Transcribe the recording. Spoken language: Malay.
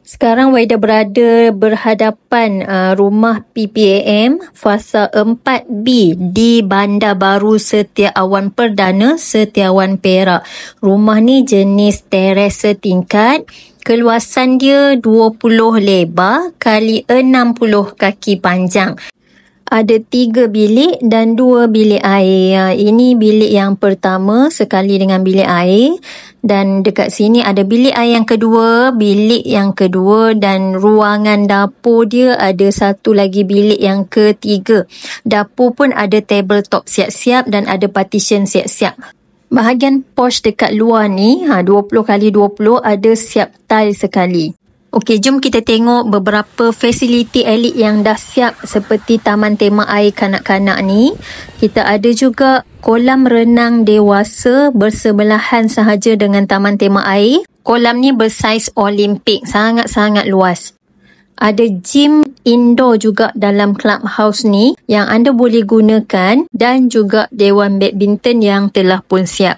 Sekarang Waida berada berhadapan rumah PPAM Fasa 4B di Bandar Baru Setiawan Perdana, Setiawan Perak. Rumah ni jenis teres setingkat. Keluasan dia 20 lebar kali 60 kaki panjang. Ada 3 bilik dan 2 bilik air. Ini bilik yang pertama sekali dengan bilik air. Dan dekat sini ada bilik air yang kedua, bilik yang kedua dan ruangan dapur dia ada satu lagi bilik yang ketiga. Dapur pun ada tabletop siap-siap dan ada partition siap-siap. Bahagian porch dekat luar ni, 20x20 ada siap tile sekali. Okey, jom kita tengok beberapa fasiliti elit yang dah siap seperti taman tema air kanak-kanak ni. Kita ada juga kolam renang dewasa bersebelahan sahaja dengan taman tema air. Kolam ni bersaiz Olimpik, sangat-sangat luas. Ada gym indoor juga dalam clubhouse ni yang anda boleh gunakan dan juga dewan badminton yang telah pun siap.